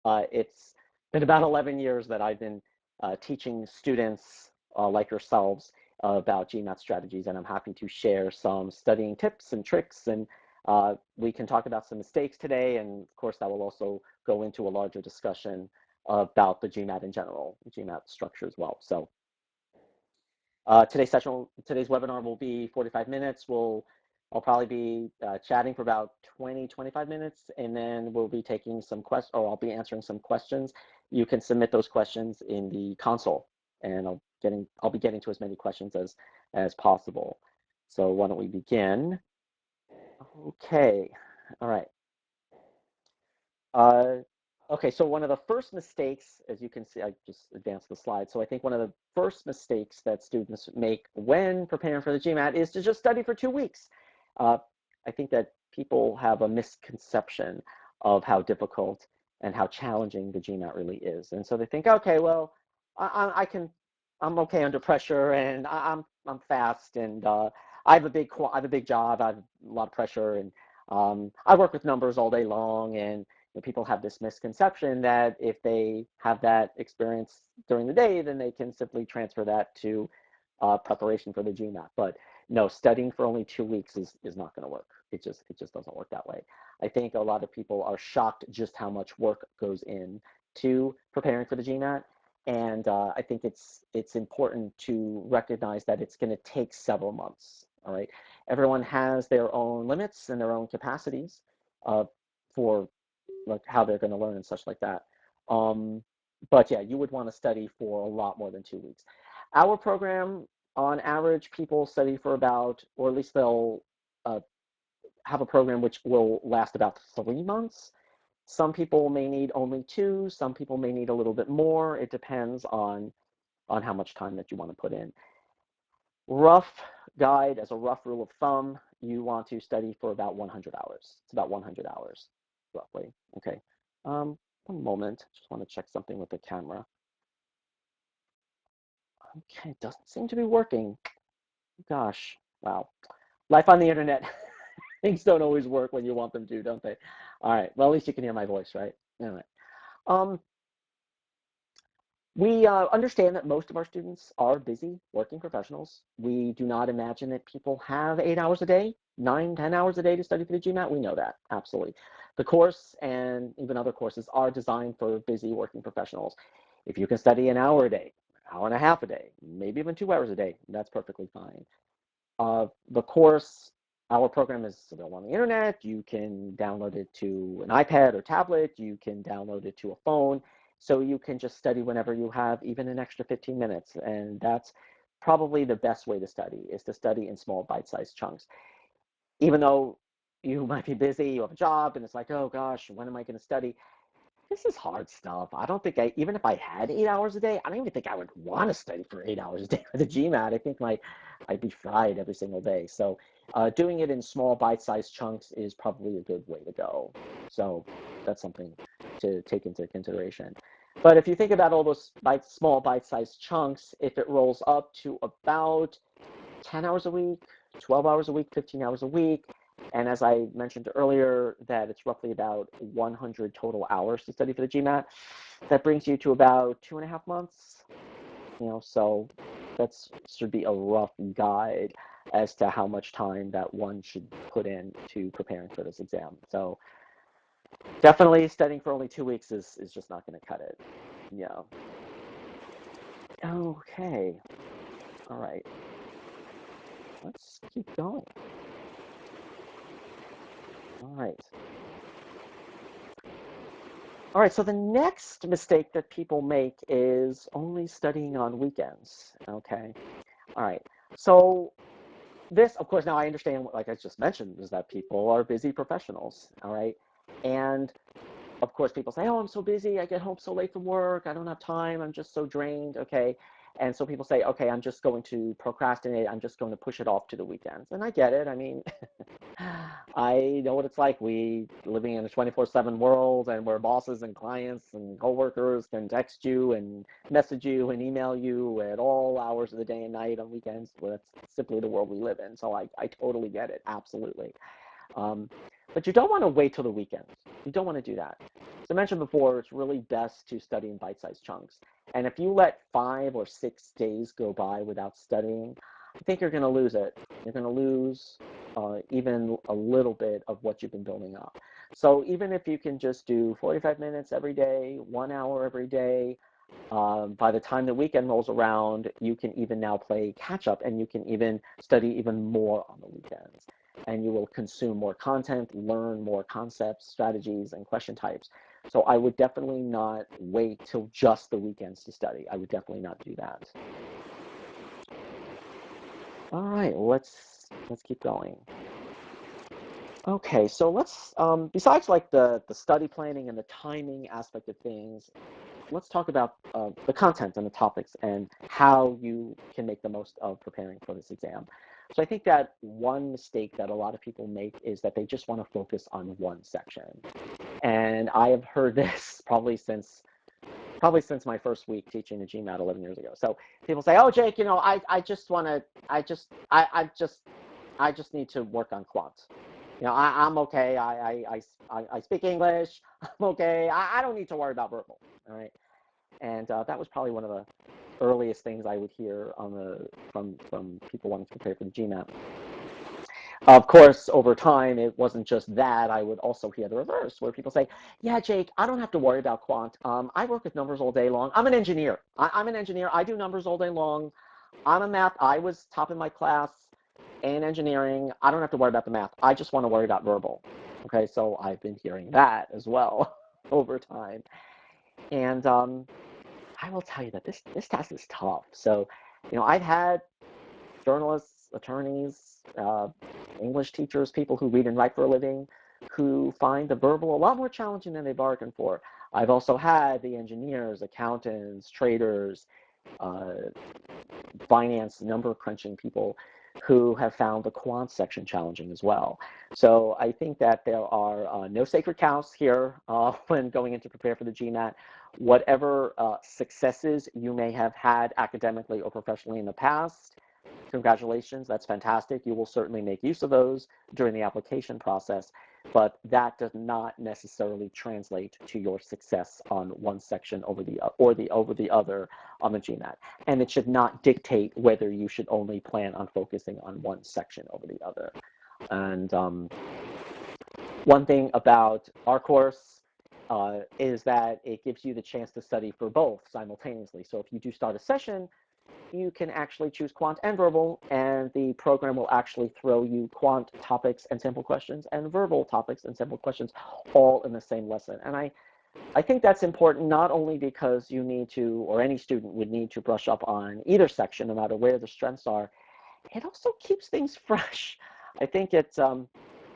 It's been about 11 years that I've been teaching students like yourselves about GMAT strategies, and I'm happy to share some studying tips and tricks, and we can talk about some mistakes today, and of course that will also go into a larger discussion about the GMAT in general, GMAT structure as well. So today's webinar will be 45 minutes. I'll probably be chatting for about 20, 25 minutes, and then we'll be taking some questions, or I'll be answering some questions. You can submit those questions in the console, and I'll be getting to as many questions as possible. So why don't we begin? Okay, all right. Okay, so one of the first mistakes, as you can see, I just advanced the slide. So I think one of the first mistakes that students make when preparing for the GMAT is to just study for 2 weeks. I think that people have a misconception of how difficult and how challenging the GMAT really is. And so they think, okay, well, I'm okay under pressure, and I'm fast, and I have a big job, I have a lot of pressure, and I work with numbers all day long, and people have this misconception that if they have that experience during the day, then they can simply transfer that to preparation for the GMAT. But no, studying for only 2 weeks is not going to work. It just doesn't work that way. I think a lot of people are shocked just how much work goes in to preparing for the GMAT. And I think it's important to recognize that it's going to take several months. All right, everyone has their own limits and their own capacities for like how they're going to learn and such like that. But yeah, you would want to study for a lot more than 2 weeks. Our program, on average, people study for about, or at least they'll have a program which will last about 3 months. Some people may need only 2. Some people may need a little bit more. It depends on how much time that you want to put in. Rough guide, as a rough rule of thumb, you want to study for about 100 hours. It's about 100 hours, roughly. Okay. One moment. Just want to check something with the camera. Okay, it doesn't seem to be working. Gosh, wow. Life on the internet. Things don't always work when you want them to, don't they? All right. Well, at least you can hear my voice, right? All right. We understand that most of our students are busy working professionals. We do not imagine that people have 8 hours a day, 9, 10 hours a day to study for the GMAT. We know that, absolutely. The course and even other courses are designed for busy working professionals. If you can study an hour a day, hour and a half a day, maybe even 2 hours a day, that's perfectly fine. The course, our program is available on the internet. You can download it to an iPad or tablet. You can download it to a phone. So you can just study whenever you have even an extra 15 minutes. And that's probably the best way to study, is to study in small bite-sized chunks. Even though you might be busy, you have a job, and it's like, oh gosh, when am I going to study? This is hard stuff. I don't think even if I had 8 hours a day, I don't even think I would want to study for 8 hours a day for the GMAT. I think I'd be fried every single day. So doing it in small bite-sized chunks is probably a good way to go. So that's something to take into consideration. But if you think about all those small bite-sized chunks, if it rolls up to about 10 hours a week, 12 hours a week, 15 hours a week, and as I mentioned earlier, that it's roughly about 100 total hours to study for the GMAT, that brings you to about 2.5 months. So that should be a rough guide as to how much time that one should put in to preparing for this exam. So definitely studying for only 2 weeks is just not going to cut it. Yeah. Okay. All right. Let's keep going. All right. All right, so the next mistake that people make is only studying on weekends, okay? All right, so this, of course, now I understand, like I just mentioned, is that people are busy professionals, all right? And of course, people say, oh, I'm so busy, I get home so late from work, I don't have time, I'm just so drained, okay? And so people say, okay, I'm just going to procrastinate, I'm just going to push it off to the weekends. And I get it, I mean, I know what it's like. We living in a 24/7 world, and where bosses and clients and coworkers can text you and message you and email you at all hours of the day and night on weekends. Well, that's simply the world we live in. So I totally get it, absolutely. But you don't want to wait till the weekend. You don't want to do that. As I mentioned before, it's really best to study in bite-sized chunks. And if you let 5 or 6 days go by without studying, I think you're going to lose it. You're going to lose even a little bit of what you've been building up. So even if you can just do 45 minutes every day, 1 hour every day, by the time the weekend rolls around, you can even now play catch up, and you can even study even more on the weekends. And you will consume more content, learn more concepts, strategies, and question types. So I would definitely not wait till just the weekends to study. I would definitely not do that. All right, let's keep going. Okay, so let's besides like the study planning and the timing aspect of things, let's talk about the content and the topics and how you can make the most of preparing for this exam. So I think that one mistake that a lot of people make is that they just want to focus on one section. And I have heard this probably since my first week teaching the GMAT 11 years ago. So people say, "Oh, Jake, you know, I just want to, I just need to work on quant. You know, I'm okay. I speak English. I'm okay. I don't need to worry about verbal." All right. And that was probably one of the earliest things I would hear from people wanting to prepare for the GMAT. Of course, over time, it wasn't just that. I would also hear the reverse, where people say, "Yeah, Jake, I don't have to worry about quant. I work with numbers all day long. I'm an engineer. I'm an engineer. I do numbers all day long. I'm a math. I was top in my class in engineering. I don't have to worry about the math. I just want to worry about verbal." Okay, so I've been hearing that as well over time. And I will tell you that this test is tough. So, you know, I've had journalists, attorneys, English teachers, people who read and write for a living, who find the verbal a lot more challenging than they bargained for. I've also had the engineers, accountants, traders, uh, finance, number crunching people who have found the quant section challenging as well. So I think that there are no sacred cows here when going in to prepare for the GMAT. Whatever successes you may have had academically or professionally in the past, congratulations, that's fantastic. You will certainly make use of those during the application process, but that does not necessarily translate to your success on one section over the other on the GMAT. And it should not dictate whether you should only plan on focusing on one section over the other. And one thing about our course is that it gives you the chance to study for both simultaneously. So if you do start a session, you can actually choose quant and verbal, and the program will actually throw you quant topics and sample questions and verbal topics and sample questions all in the same lesson. And I think that's important, not only because you need to, or any student would need to brush up on either section, no matter where the strengths are. It also keeps things fresh. I think it's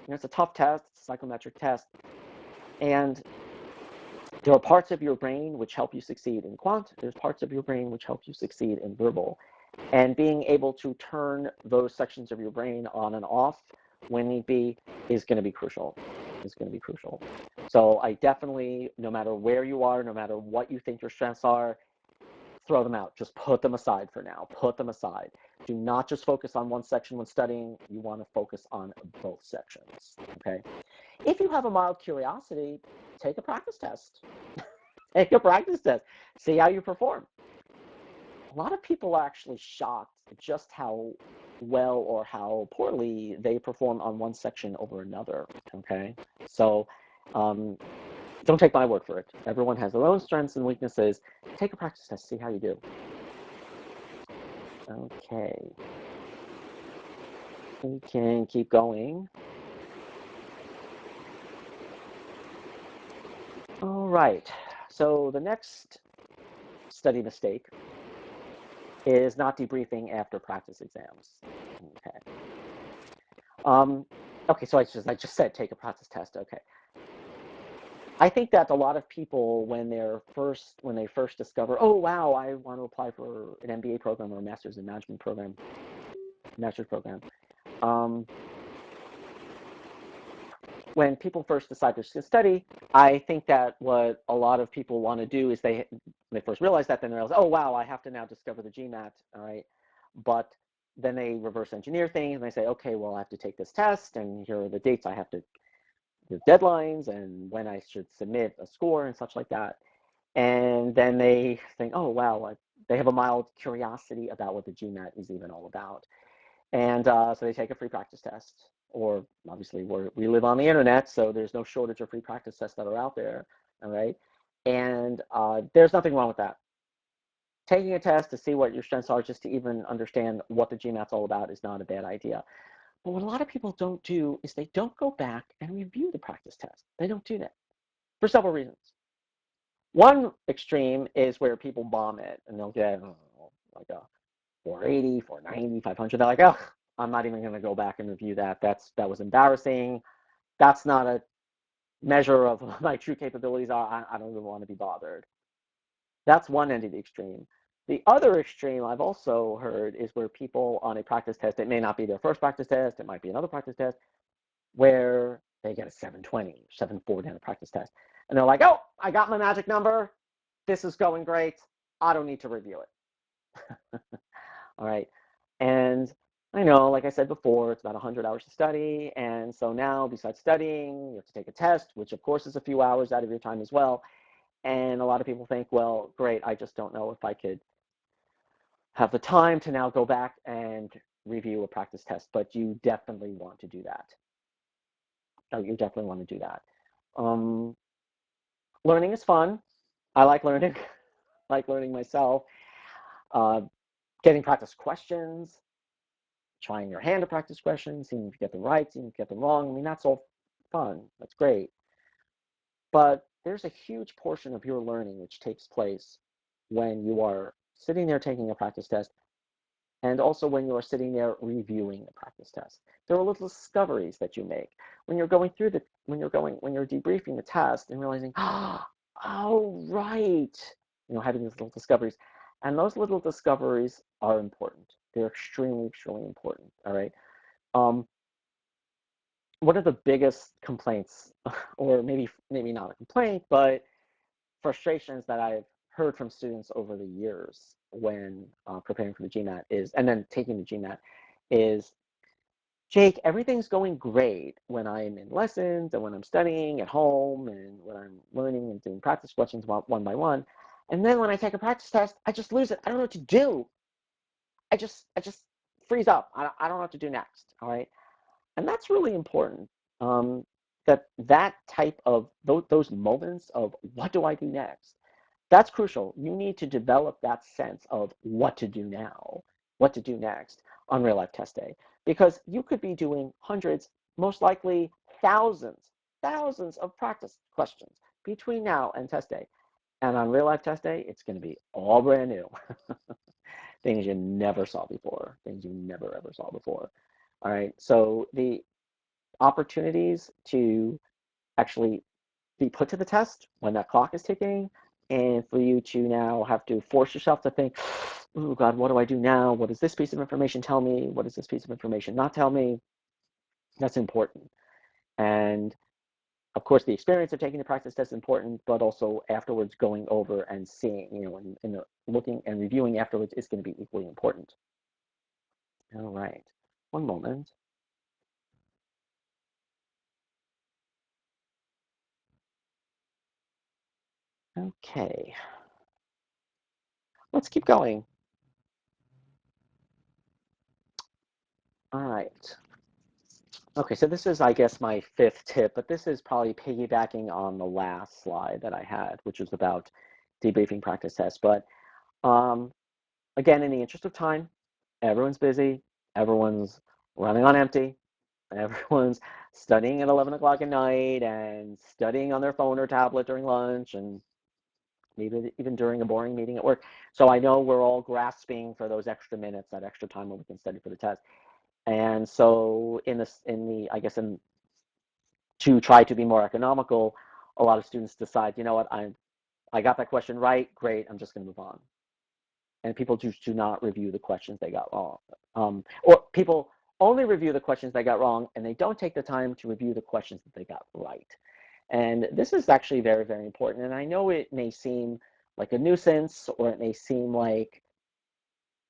it's a tough test, it's a psychometric test, and there are parts of your brain which help you succeed in quant. There's parts of your brain which help you succeed in verbal. And being able to turn those sections of your brain on and off when need be is going to be crucial. So I definitely, no matter where you are, no matter what you think your strengths are, throw them out. Just put them aside for now. Put them aside. Do not just focus on one section when studying. You want to focus on both sections. Okay. If you have a mild curiosity, take a practice test. Take a practice test. See how you perform. A lot of people are actually shocked just how well or how poorly they perform on one section over another. Okay. So don't take my word for it. Everyone has their own strengths and weaknesses. Take a practice test. See how you do. Okay. We can keep going. All right, so the next study mistake is not debriefing after practice exams. Okay. Okay, so I just said take a practice test. Okay. I think that a lot of people, when they first discover, oh wow, I want to apply for an MBA program or a master's in management program, when people first decide to study, I think that what a lot of people want to do is when they first realize that, then they realize, oh wow, I have to now discover the GMAT, all right? But then they reverse engineer things and they say, okay, well, I have to take this test, and here are the dates I have to, the deadlines, and when I should submit a score and such like that. And then they think, oh, wow, they have a mild curiosity about what the GMAT is even all about. And so they take a free practice test, or obviously we live on the internet, so there's no shortage of free practice tests that are out there, all right? And there's nothing wrong with that. Taking a test to see what your strengths are, just to even understand what the GMAT's all about, is not a bad idea. But what a lot of people don't do is they don't go back and review the practice test. They don't do that for several reasons. One extreme is where people bomb it and they'll get like a 480, 490, 500. They're like, oh, I'm not even going to go back and review that. That was embarrassing. That's not a measure of what my true capabilities are. I don't even want to be bothered. That's one end of the extreme. The other extreme I've also heard is where people on a practice test, it may not be their first practice test, it might be another practice test, where they get a 720, 740 on a practice test. And they're like, oh, I got my magic number. This is going great. I don't need to review it. All right. And I know, like I said before, it's about 100 hours to study. And so now, besides studying, you have to take a test, which of course is a few hours out of your time as well. And a lot of people think, well, great, I just don't know if I could have the time to now go back and review a practice test, but you definitely want to do that. You definitely want to do that. Learning is fun. I like learning. I like learning myself. Getting practice questions, trying your hand at practice questions, seeing if you get them right, seeing if you get them wrong. I mean, that's all fun. That's great. But there's a huge portion of your learning which takes place when you are sitting there taking a practice test, and also when you are sitting there reviewing the practice test. There are little discoveries that you make when you're going through when you're debriefing the test and realizing, oh, right, having these little discoveries. And those little discoveries are important. They're extremely, extremely important, all right? One of the biggest complaints, or maybe not a complaint, but frustrations that I've heard from students over the years when preparing for the GMAT and then taking the GMAT is, Jake, everything's going great when I'm in lessons and when I'm studying at home and when I'm learning and doing practice questions one by one. And then when I take a practice test, I just lose it. I don't know what to do. I just freeze up. I don't know what to do next. All right. And that's really important. That type of those moments of what do I do next? That's crucial. You need to develop that sense of what to do now, what to do next on real life test day, because you could be doing hundreds, most likely thousands of practice questions between now and test day. And on real life test day, it's going to be all brand new. Things you never saw before, things you never ever saw before. All right. So the opportunities to actually be put to the test when that clock is ticking, and for you to now have to force yourself to think, oh God, what do I do now? What does this piece of information tell me? What does this piece of information not tell me? That's important. And of course, the experience of taking the practice test is important, but also afterwards going over and seeing, and looking and reviewing afterwards is going to be equally important. All right, one moment. Okay, let's keep going. All right. Okay, so this is, I guess, my fifth tip, but this is probably piggybacking on the last slide that I had, which was about debriefing practice tests. But again, in the interest of time, everyone's busy, everyone's running on empty, everyone's studying at 11 o'clock at night and studying on their phone or tablet during lunch and maybe even during a boring meeting at work. So I know we're all grasping for those extra minutes, that extra time when we can study for the test. And so to try to be more economical, a lot of students decide, you know what, I got that question right, great, I'm just going to move on. And people just do not review the questions they got wrong. Or people only review the questions they got wrong, and they don't take the time to review the questions that they got right. And this is actually very, very important. And I know it may seem like a nuisance, or it may seem like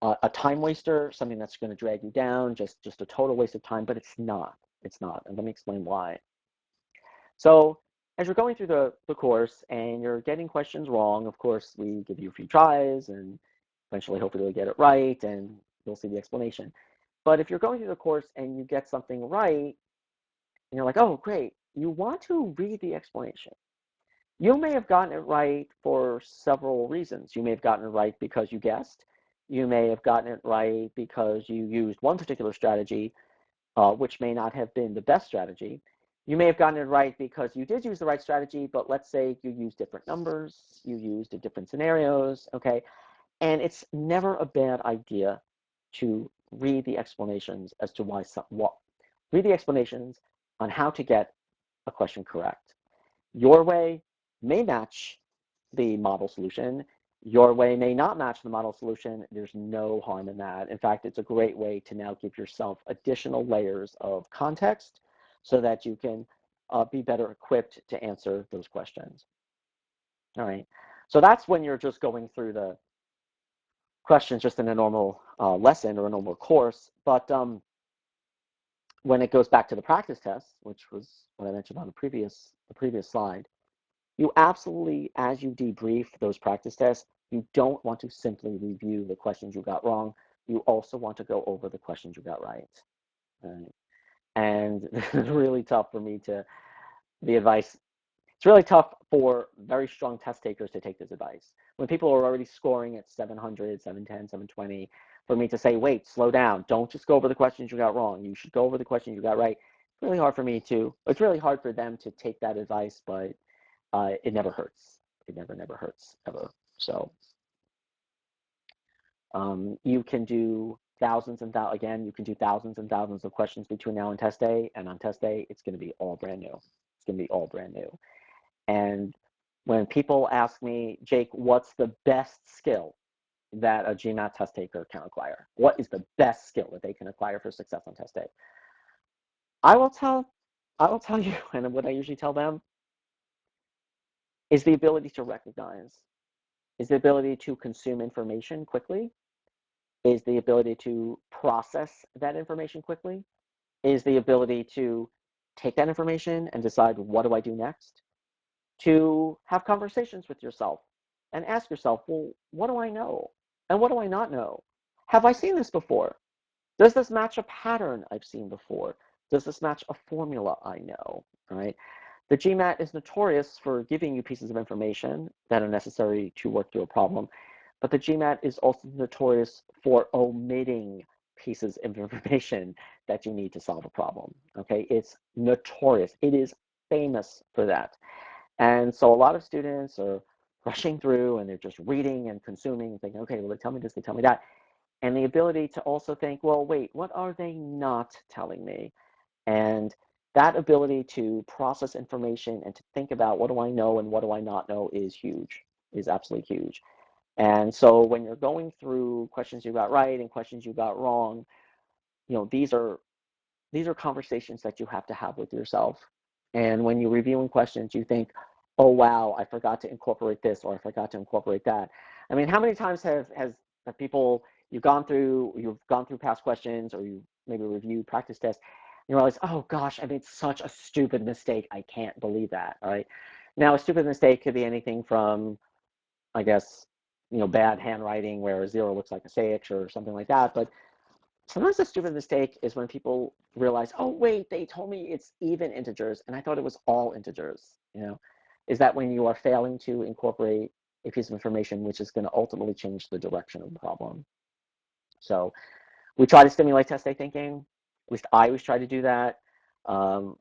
a time waster, something that's going to drag you down, just a total waste of time, but it's not. It's not. And let me explain why. So as you're going through the course and you're getting questions wrong, of course, we give you a few tries and eventually hopefully you'll get it right and you'll see the explanation. But if you're going through the course and you get something right, and you're like, oh, great, you want to read the explanation. You may have gotten it right for several reasons. You may have gotten it right because you guessed. You may have gotten it right because you used one particular strategy, which may not have been the best strategy. You may have gotten it right because you did use the right strategy, but let's say you used different numbers, you used different scenarios, okay? And it's never a bad idea to read the explanations as to why read the explanations on how to get a question correct. Your way may match the model solution. Your way may not match the model solution. There's no harm in that. In fact, it's a great way to now give yourself additional layers of context so that you can be better equipped to answer those questions. All right. So that's when you're just going through the questions just in a normal lesson or a normal course. But when it goes back to the practice test, which was what I mentioned on the previous slide, you absolutely, as you debrief those practice tests, you don't want to simply review the questions you got wrong. You also want to go over the questions you got right. Right? And it's really tough for me to, the advice, it's really tough for very strong test takers to take this advice. When people are already scoring at 700, 710, 720, for me to say, wait, slow down. Don't just go over the questions you got wrong. You should go over the questions you got right. It's really hard for me to, it's really hard for them to take that advice, but it never hurts. It never hurts ever. So you can do thousands and again, you can do thousands and thousands of questions between now and test day. And on test day, it's going to be all brand new. It's going to be all brand new. And when people ask me, Jake, what's the best skill that a GMAT test taker can acquire? What is the best skill that they can acquire for success on test day? I will tell you, and what I usually tell them is the ability to recognize, is the ability to consume information quickly, is the ability to process that information quickly, is the ability to take that information and decide, what do I do next? To have conversations with yourself and ask yourself, well, what do I know? And what do I not know? Have I seen this before? Does this match a pattern I've seen before? Does this match a formula I know? Right? The GMAT is notorious for giving you pieces of information that are necessary to work through a problem, but the GMAT is also notorious for omitting pieces of information that you need to solve a problem. Okay, it's notorious. It is famous for that. And so a lot of students are rushing through and they're just reading and consuming and thinking, okay, well, they tell me this, they tell me that. And the ability to also think, well, wait, what are they not telling me? And that ability to process information and to think about, what do I know and what do I not know, is huge, is absolutely huge. And so when you're going through questions you got right and questions you got wrong, these are conversations that you have to have with yourself. And when you're reviewing questions, you think, oh, wow, I forgot to incorporate this, or I forgot to incorporate that. I mean, how many times have people, you've gone through past questions, or you maybe reviewed practice tests, and you realize, oh gosh, I made such a stupid mistake. I can't believe that. All right. Now, a stupid mistake could be anything from, I guess, bad handwriting where a zero looks like a 6 or something like that. But sometimes the stupid mistake is when people realize, oh, wait, they told me it's even integers, and I thought it was all integers. Is that when you are failing to incorporate a piece of information which is going to ultimately change the direction of the problem. So we try to stimulate test day thinking. At least I always try to do that. And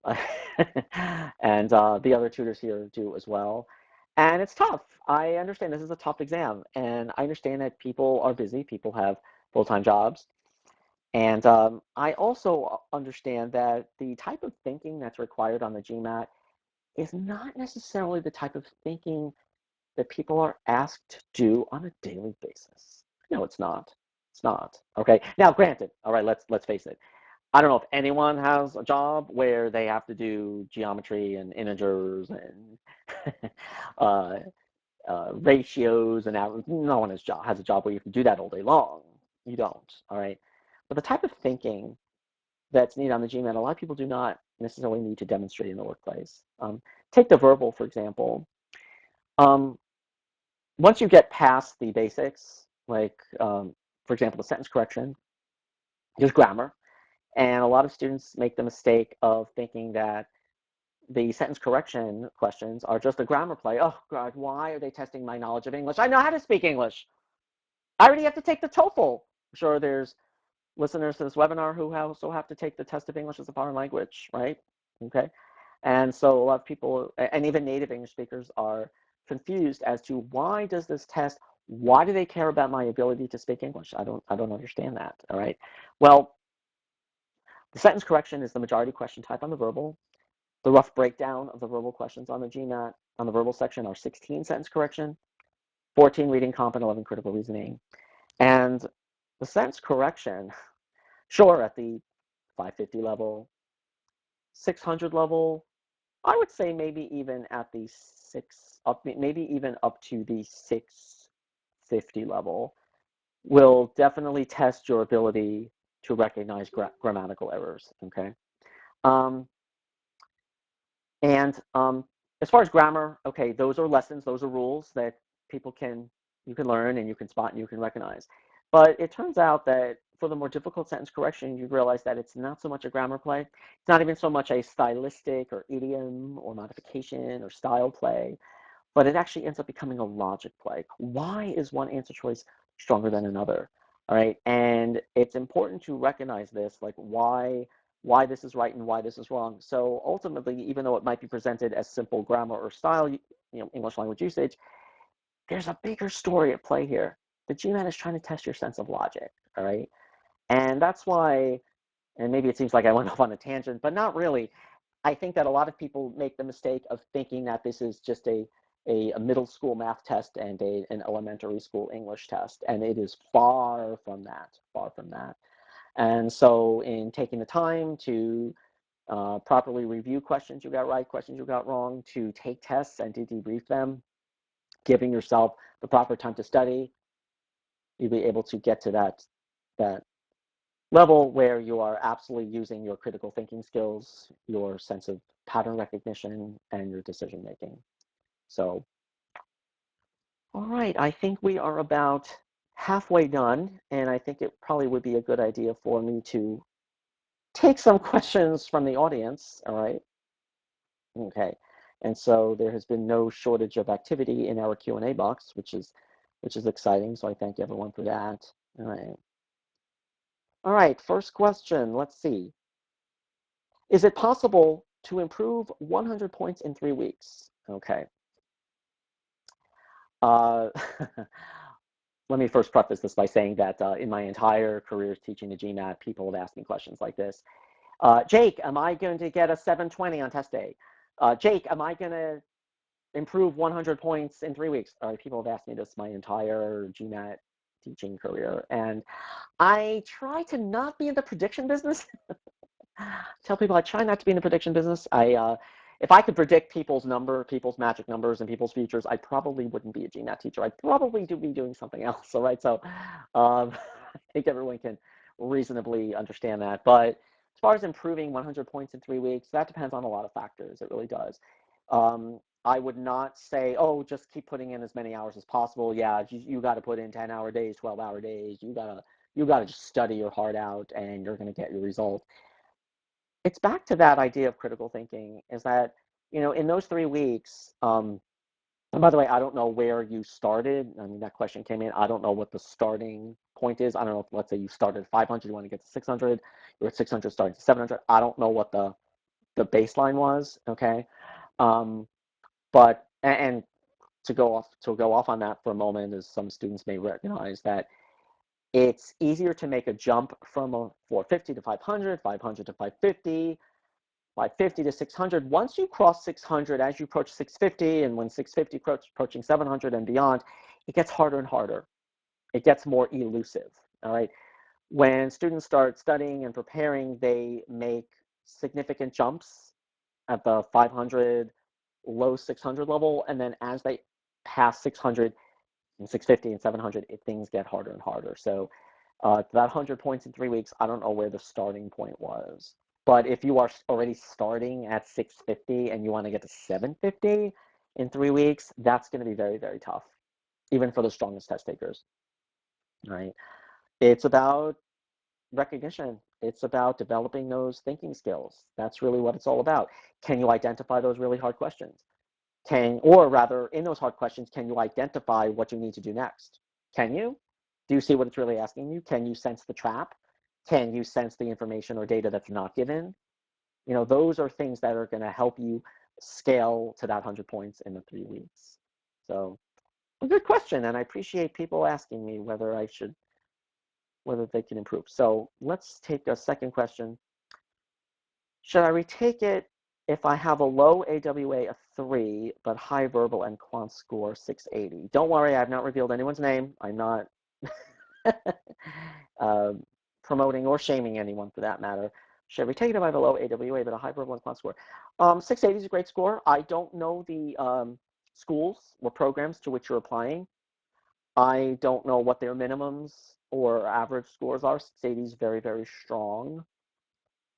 the other tutors here do as well. And it's tough. I understand this is a tough exam, and I understand that people are busy. People have full-time jobs. And I also understand that the type of thinking that's required on the GMAT is not necessarily the type of thinking that people are asked to do on a daily basis. No, it's not. It's not. Okay. Now, granted, all right, let's face it. I don't know if anyone has a job where they have to do geometry and integers and ratios, and no one has a job where you have to do that all day long. You don't, all right? But the type of thinking that's needed on the GMAT, a lot of people do not necessarily need to demonstrate in the workplace. Take the verbal, for example. Um, Once you get past the basics, like, for example, the sentence correction, there's grammar. And a lot of students make the mistake of thinking that the sentence correction questions are just a grammar play. Oh, God, why are they testing my knowledge of English? I know how to speak English. I already have to take the TOEFL. I'm sure there's listeners to this webinar who also have to take the test of English as a foreign language, right? Okay. And so a lot of people, and even native English speakers, are confused as to why does this test, why do they care about my ability to speak English? I don't understand that. All right. Well, the sentence correction is the majority question type on the verbal. The rough breakdown of the verbal questions on the GMAT on the verbal section are 16 sentence correction, 14 reading comp, and 11 critical reasoning. And the sentence correction, sure, at the 550 level, 600 level, I would say maybe even at the maybe even up to the 650 level, will definitely test your ability to recognize grammatical errors. Okay. Um, And as far as grammar, okay, those are lessons, those are rules that people can you can learn and you can spot and you can recognize. But it turns out that for the more difficult sentence correction, you realize that it's not so much a grammar play. It's not even so much a stylistic or idiom or modification or style play, but it actually ends up becoming a logic play. Why is one answer choice stronger than another? All right, and it's important to recognize this, like why this is right and why this is wrong. So ultimately, even though it might be presented as simple grammar or style, English language usage, there's a bigger story at play here. The GMAT is trying to test your sense of logic. All right, and that's why, and maybe it seems like I went off on a tangent, but not really. I think that a lot of people make the mistake of thinking that this is just a middle school math test and an elementary school English test, and it is far from that, far from that. And so in taking the time to properly review questions you got right, questions you got wrong, to take tests and to debrief them, giving yourself the proper time to study, you'll be able to get to that level where you are absolutely using your critical thinking skills, your sense of pattern recognition, and your decision making. So, all right, I think we are about halfway done, and I think it probably would be a good idea for me to take some questions from the audience. All right. Okay. And so there has been no shortage of activity in our Q&A box, which is exciting. So I thank everyone for that. All right. All right, first question. Let's see. Is it possible to improve 100 points in 3 weeks? Okay. Uh, let me first preface this by saying that in my entire career teaching the GMAT, people have asked me questions like this. Jake, am I going to get a 720 on test day? Jake, am I going to improve 100 points in 3 weeks? People have asked me this my entire GMAT teaching career. And I try to not be in the prediction business. Tell people I try not to be in the prediction business. If I could predict people's magic numbers and people's futures, I probably wouldn't be a GMAT teacher. I'd probably be doing something else. All right, so I think everyone can reasonably understand that. But as far as improving 100 points in 3 weeks, that depends on a lot of factors. It really does. I would not say, oh, just keep putting in as many hours as possible. Yeah, you got to put in 10-hour days, 12-hour days. You gotta just study your heart out, and you're gonna get your result. It's back to that idea of critical thinking, is that, in those 3 weeks, and by the way, I don't know where you started. I mean, that question came in. I don't know what the starting point is. I don't know if, let's say you started at 500, you want to get to 600, you're at 600 starting to 700. I don't know what the baseline was, okay? But, and to go off on that for a moment, as some students may recognize that it's easier to make a jump from a 450 to 500, 500 to 550, 550 to 600. Once you cross 600, as you approach 650, and when 650 approaching 700 and beyond, it gets harder and harder. It gets more elusive. All right. When students start studying and preparing, they make significant jumps at the 500, low 600 level, and then as they pass 600 and 650 and 700, things get harder and harder. So That 100 points in 3 weeks, I don't know where the starting point was. But if you are already starting at 650 and you want to get to 750 in 3 weeks, that's going to be very, very tough, even for the strongest test takers, right? It's about recognition. It's about developing those thinking skills. That's really what it's all about. Can you identify those really hard questions? Or rather, in those hard questions, can you identify what you need to do next? Can you? Do you see what it's really asking you? Can you sense the trap? Can you sense the information or data that's not given? Those are things that are going to help you scale to that 100 points in the 3 weeks. So, a good question, and I appreciate people asking me whether they can improve. So let's take a second question. Should I retake it if I have a low AWA of 3, but high verbal and quant score 680? Don't worry, I've not revealed anyone's name. I'm not promoting or shaming anyone for that matter. Should I retake it if I have a low AWA, but a high verbal and quant score? 680 is a great score. I don't know the schools or programs to which you're applying. I don't know what their minimums or average scores are. 680 is very, very strong.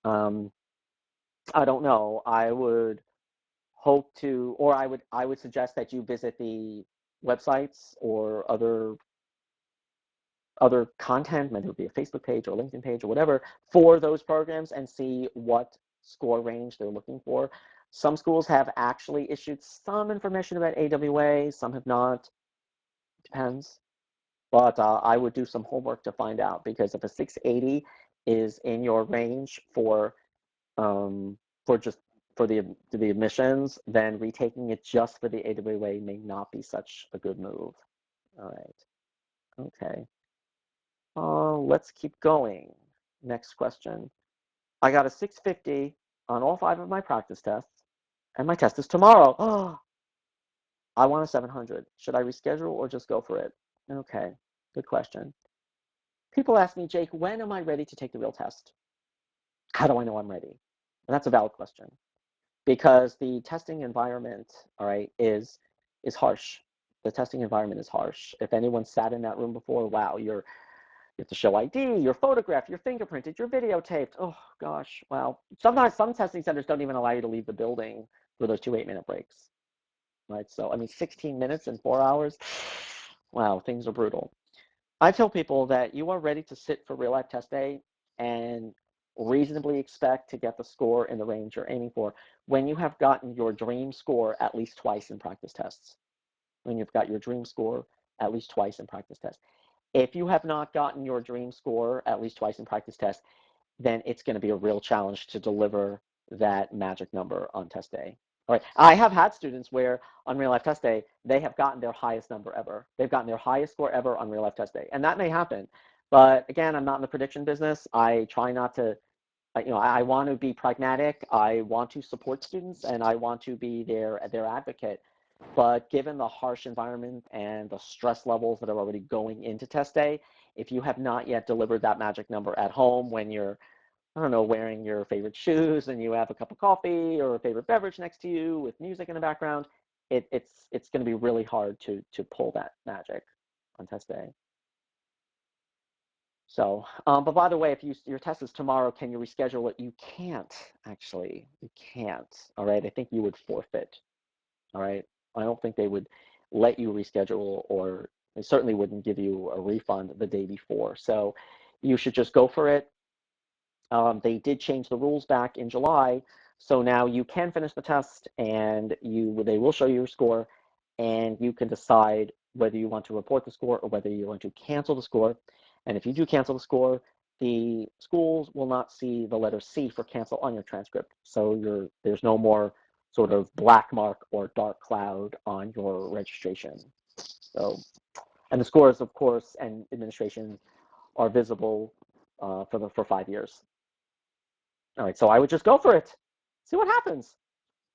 I don't know. I would hope to, or I would suggest that you visit the websites or other content, whether it be a Facebook page or a LinkedIn page or whatever, for those programs and see what score range they're looking for. Some schools have actually issued some information about AWA, some have not. Depends. But I would do some homework to find out, because if a 680 is in your range um, just for the admissions, then retaking it just for the AWA may not be such a good move. All right. Okay. Let's keep going. Next question. I got a 650 on all 5 of my practice tests, and my test is tomorrow. Oh, I want a 700. Should I reschedule or just go for it? Okay. Good question. People ask me, Jake, when am I ready to take the real test? How do I know I'm ready? And that's a valid question, because the testing environment, all right, is harsh. The testing environment is harsh. If anyone sat in that room before, wow, you have to show ID, you're photographed, you're fingerprinted, you're videotaped. Oh gosh, wow. Sometimes some testing centers don't even allow you to leave the building for those 2 8-minute breaks, right? So I mean, 16 minutes and 4 hours. Wow, things are brutal. I tell people that you are ready to sit for real life test day and reasonably expect to get the score in the range you're aiming for when you have gotten your dream score at least twice in practice tests. When you've got your dream score at least twice in practice tests. If you have not gotten your dream score at least twice in practice tests, then it's going to be a real challenge to deliver that magic number on test day. All right. I have had students where on real life test day, they have gotten their highest number ever. They've gotten their highest score ever on real life test day. And that may happen. But again, I'm not in the prediction business. I try not to, I want to be pragmatic. I want to support students and I want to be their advocate. But given the harsh environment and the stress levels that are already going into test day, if you have not yet delivered that magic number at home when you're, I don't know, wearing your favorite shoes and you have a cup of coffee or a favorite beverage next to you with music in the background, it's going to be really hard to pull that magic on test day. So, but by the way, if your test is tomorrow, can you reschedule it? You can't, actually. You can't. All right. I think you would forfeit. All right. I don't think they would let you reschedule, or they certainly wouldn't give you a refund the day before. So you should just go for it. They did change the rules back in July, so now you can finish the test and they will show you your score, and you can decide whether you want to report the score or whether you want to cancel the score. And if you do cancel the score, the schools will not see the letter C for cancel on your transcript. So there's no more sort of black mark or dark cloud on your registration. So, and the scores, of course, and administration are visible for 5 years. All right, so I would just go for it. See what happens.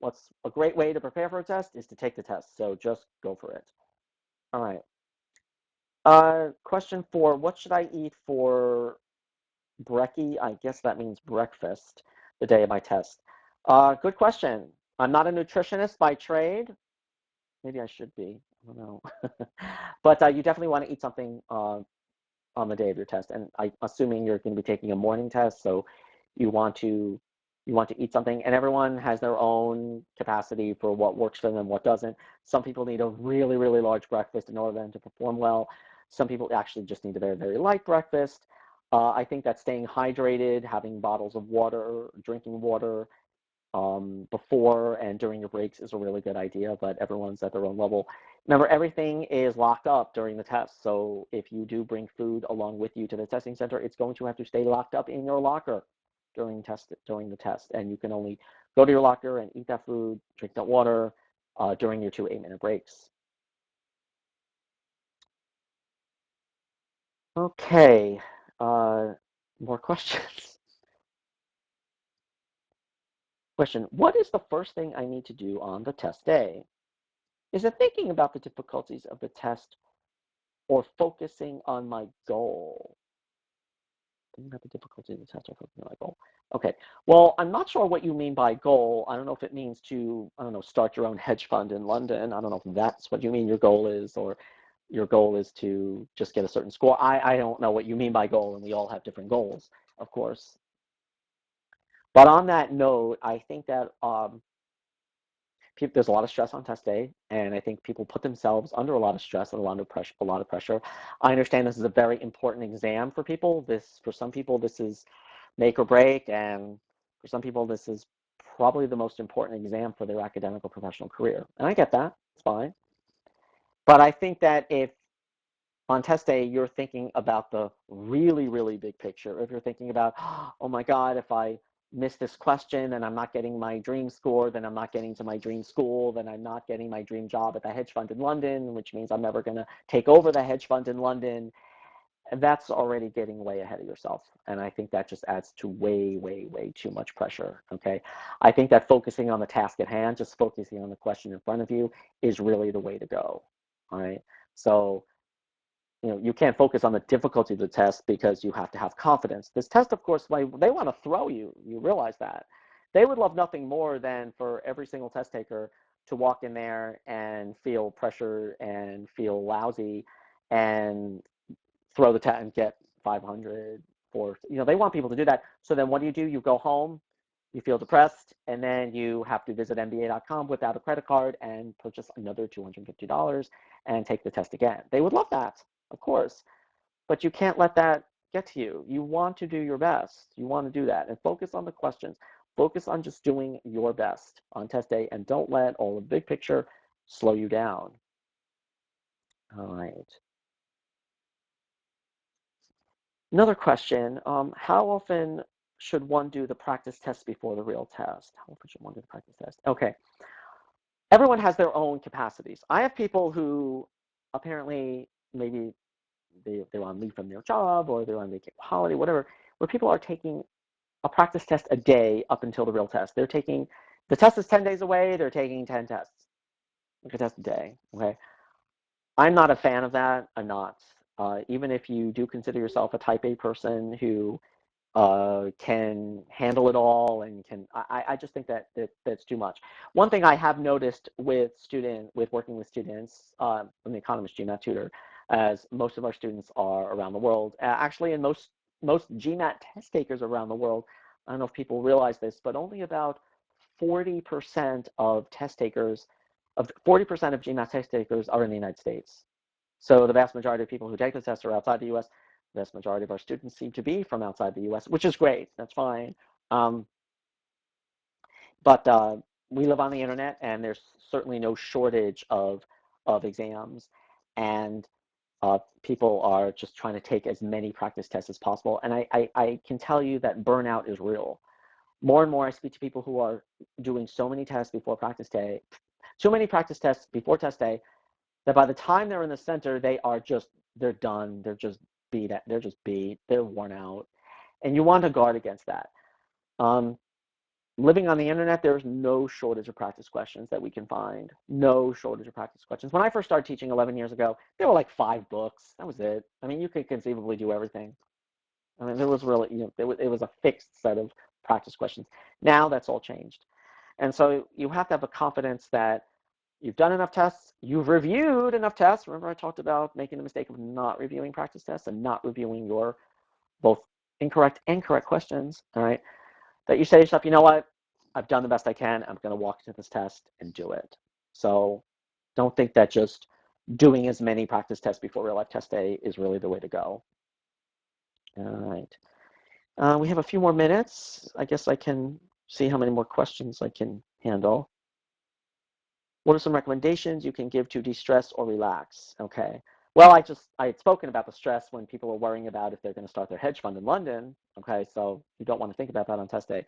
What's a great way to prepare for a test is to take the test. So just go for it. All right. Question 4, what should I eat for brekkie? I guess that means breakfast the day of my test. Good question. I'm not a nutritionist by trade. Maybe I should be. I don't know. But you definitely want to eat something on the day of your test. And I'm assuming you're going to be taking a morning test, so you want to eat something, and everyone has their own capacity for what works for them, what doesn't. Some people need a really, really large breakfast in order to perform well. Some people actually just need a very, very light breakfast. I think that staying hydrated, having bottles of water, drinking water, before and during your breaks is a really good idea, but everyone's at their own level. Remember, everything is locked up during the test. So if you do bring food along with you to the testing center, it's going to have to stay locked up in your locker during the test. And you can only go to your locker and eat that food, drink that water during your 2 8-minute breaks. Okay, more questions. Question, what is the first thing I need to do on the test day? Is it thinking about the difficulties of the test or focusing on my goal? Thinking about the difficulty of the test or focusing on my goal. Okay, well, I'm not sure what you mean by goal. I don't know if it means to, I don't know, start your own hedge fund in London. I don't know if that's what you mean your goal is, or your goal is to just get a certain score. I don't know what you mean by goal, and we all have different goals, of course. But on that note, I think that there's a lot of stress on test day, and I think people put themselves under a lot of stress and a lot of pressure. A lot of pressure. I understand this is a very important exam for people. For some people, this is make or break, and for some people, this is probably the most important exam for their academic or professional career. And I get that; it's fine. But I think that if on test day you're thinking about the really, really big picture, if you're thinking about, oh my God, if I miss this question and I'm not getting my dream score, then I'm not getting to my dream school, then I'm not getting my dream job at the hedge fund in London, which means I'm never going to take over the hedge fund in London. And that's already getting way ahead of yourself. And I think that just adds to way, way, way too much pressure. Okay. I think that focusing on the task at hand, just focusing on the question in front of you, is really the way to go. All right. So you can't focus on the difficulty of the test because you have to have confidence. This test, of course, they want to throw you. You realize that. They would love nothing more than for every single test taker to walk in there and feel pressure and feel lousy and throw the test and get 500 for, they want people to do that. So then what do? You go home, you feel depressed, and then you have to visit MBA.com without a credit card and purchase another $250 and take the test again. They would love that, of course, but you can't let that get to you. You want to do your best. You want to do that and focus on the questions. Focus on just doing your best on test day, and don't let all the big picture slow you down. All right. Another question, how often should one do the practice test before the real test? How often should one do the practice test? Okay. Everyone has their own capacities. I have people who apparently maybe they're on leave from their job, or they're on vacation, holiday, whatever, where people are taking a practice test a day up until the real test. The test is 10 days away, they're taking 10 tests, like a test a day, okay? I'm not a fan of that. I'm not. Even if you do consider yourself a type A person who can handle it all and I just think that's too much. One thing I have noticed with working with students, I'm the Economist GMAT tutor, as most of our students are around the world. Actually, and most GMAT test takers around the world. I don't know if people realize this, but only about 40% of test takers, of 40% of GMAT test takers are in the United States. So the vast majority of people who take the test are outside the U.S. The vast majority of our students seem to be from outside the U.S., which is great. That's fine. But we live on the internet, and there's certainly no shortage of exams, and people are just trying to take as many practice tests as possible. And I can tell you that burnout is real. More and more, I speak to people who are doing so many tests before practice day, so many practice tests before test day, that by the time they're in the center, they're done. They're just beat. They're worn out, and you want to guard against that. Um, Living on the internet, there's no shortage of practice questions that we can find. No shortage of practice questions. When I first started teaching 11 years ago, there were like 5 books. That was it. I mean, you could conceivably do everything. I mean, there was really, it was a fixed set of practice questions. Now that's all changed. And so you have to have a confidence that you've done enough tests, you've reviewed enough tests. Remember I talked about making the mistake of not reviewing practice tests and not reviewing your both incorrect and correct questions, all right? That you say to yourself, you know what? I've done the best I can. I'm going to walk into this test and do it. So don't think that just doing as many practice tests before real life test day is really the way to go. All right. We have a few more minutes. I guess I can see how many more questions I can handle. What are some recommendations you can give to de-stress or relax? Okay. Well, I had spoken about the stress when people were worrying about if they're going to start their hedge fund in London. Okay, so you don't want to think about that on test day.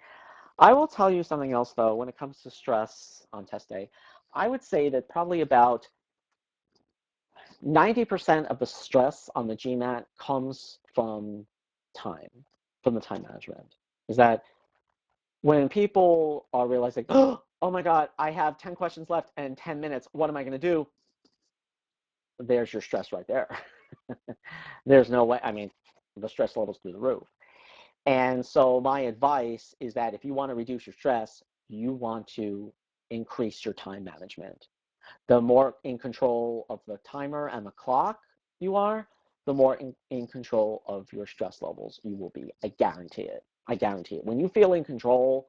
I will tell you something else though, when it comes to stress on test day. I would say that probably about 90% of the stress on the GMAT comes from time, from the time management. Is that when people are realizing, oh my God, I have 10 questions left and 10 minutes, what am I going to do? There's your stress right there. There's no way, I mean, the stress level's through the roof. And so my advice is that if you want to reduce your stress, you want to increase your time management. The more in control of the timer and the clock you are, the more in control of your stress levels you will be. I guarantee it. I guarantee it. When you feel in control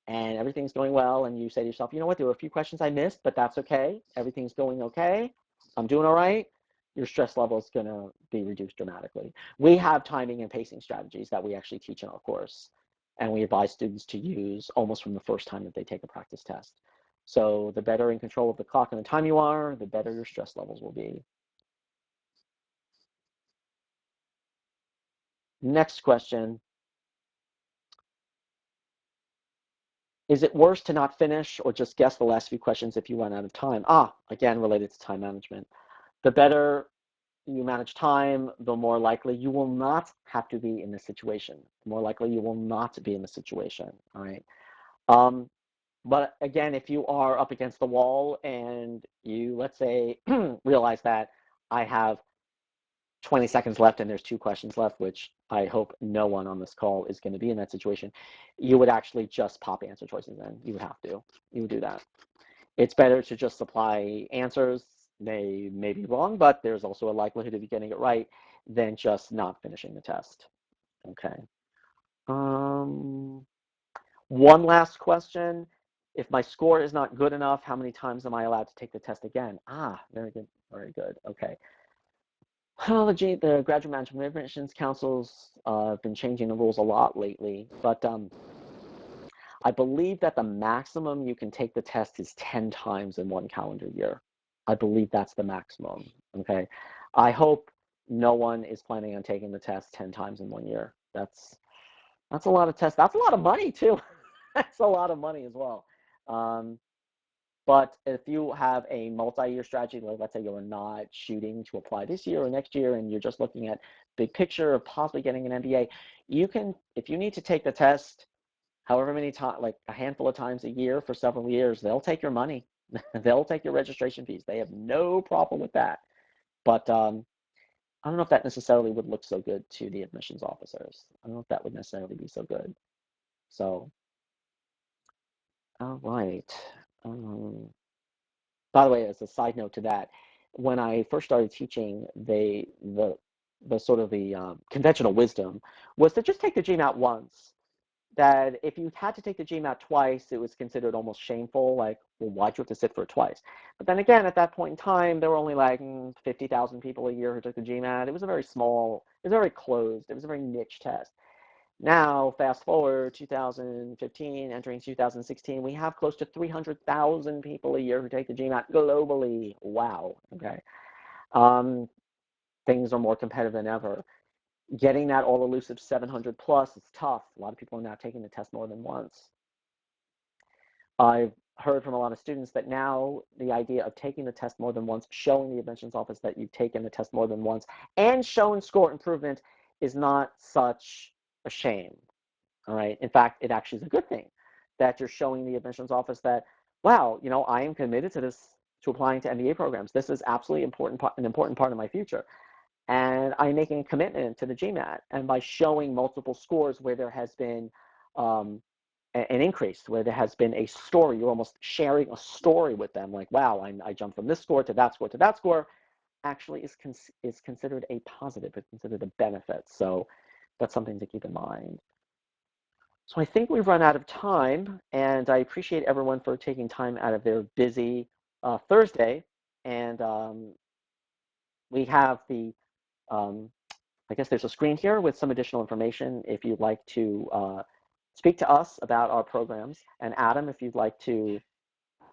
and everything's going well and you say to yourself, you know what, there were a few questions I missed, but that's okay. Everything's going okay. I'm doing all right. Your stress level is going to be reduced dramatically. We have timing and pacing strategies that we actually teach in our course, and we advise students to use almost from the first time that they take a practice test. So the better in control of the clock and the time you are, the better your stress levels will be. Next question. Is it worse to not finish or just guess the last few questions if you run out of time? Again, related to time management. The better you manage time, the more likely you will not have to be in this situation. The more likely you will not be in the situation, all right? But again, if you are up against the wall and you, let's say, realize that I have 20 seconds left and there's 2 questions left, which I hope no one on this call is going to be in that situation, you would actually just pop answer choices in. You would have to. You would do that. It's better to just supply answers. They may be wrong, but there's also a likelihood of you getting it right than just not finishing the test. Okay. One last question. If my score is not good enough, how many times am I allowed to take the test again? Very good. Very good. Okay. Well, the Graduate Management Admissions Councils have been changing the rules a lot lately, but I believe that the maximum you can take the test is 10 times in one calendar year. I believe that's the maximum, okay? I hope no one is planning on taking the test 10 times in 1 year. That's a lot of tests. That's a lot of money too. That's a lot of money as well. But if you have a multi-year strategy, like let's say you're not shooting to apply this year or next year, and you're just looking at big picture of possibly getting an MBA, you can, if you need to take the test however many times, like a handful of times a year for several years, they'll take your money. They'll take your registration fees. They have no problem with that. But I don't know if that necessarily would look so good to the admissions officers. I don't know if that would necessarily be so good. So, all right. By the way, as a side note to that, when I first started teaching, the sort of the conventional wisdom was to just take the GMAT once. That if you had to take the GMAT twice, it was considered almost shameful. Like, well, why'd you have to sit for it twice? But then again, at that point in time, there were only like 50,000 people a year who took the GMAT. It was a very small, it was very closed, it was a very niche test. Now, fast forward 2015, entering 2016, we have close to 300,000 people a year who take the GMAT globally. Wow. Okay. Things are more competitive than ever. Getting that all-elusive 700 plus is tough. A lot of people are now taking the test more than once. I've heard from a lot of students that now the idea of taking the test more than once, showing the admissions office that you've taken the test more than once, and showing score improvement is not such a shame. All right. In fact, it actually is a good thing that you're showing the admissions office that, wow, you know, I am committed to this, to applying to MBA programs. This is absolutely an important part of my future. And I'm making a commitment to the GMAT. And by showing multiple scores where there has been an increase, where there has been a story. You're almost sharing a story with them, like, wow, I jumped from this score to that score to that score, actually is considered a positive, it's considered a benefit. So that's something to keep in mind. So I think we've run out of time, and I appreciate everyone for taking time out of their busy Thursday. And we have the, um, I guess there's a screen here with some additional information if you'd like to speak to us about our programs. And Adam, if you'd like to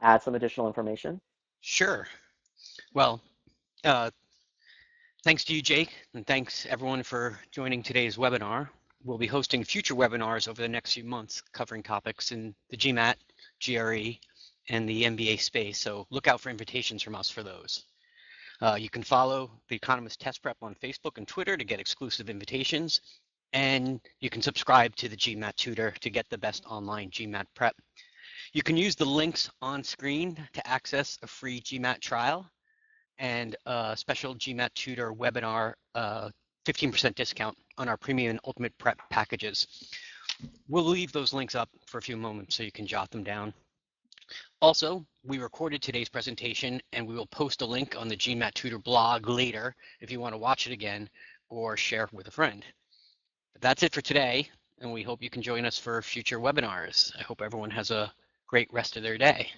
add some additional information. Sure. Well, uh, thanks to you, Jake, and thanks everyone for joining today's webinar. We'll be hosting future webinars over the next few months covering topics in the GMAT, GRE, and the MBA space, so look out for invitations from us for those. You can follow the Economist Test Prep on Facebook and Twitter to get exclusive invitations, and you can subscribe to the GMAT Tutor to get the best online GMAT prep. You can use the links on screen to access a free GMAT trial and a special GMAT Tutor webinar 15% discount on our premium and ultimate prep packages. We'll leave those links up for a few moments so you can jot them down. Also, we recorded today's presentation and we will post a link on the GMAT Tutor blog later if you want to watch it again or share with a friend. But that's it for today, and we hope you can join us for future webinars. I hope everyone has a great rest of their day.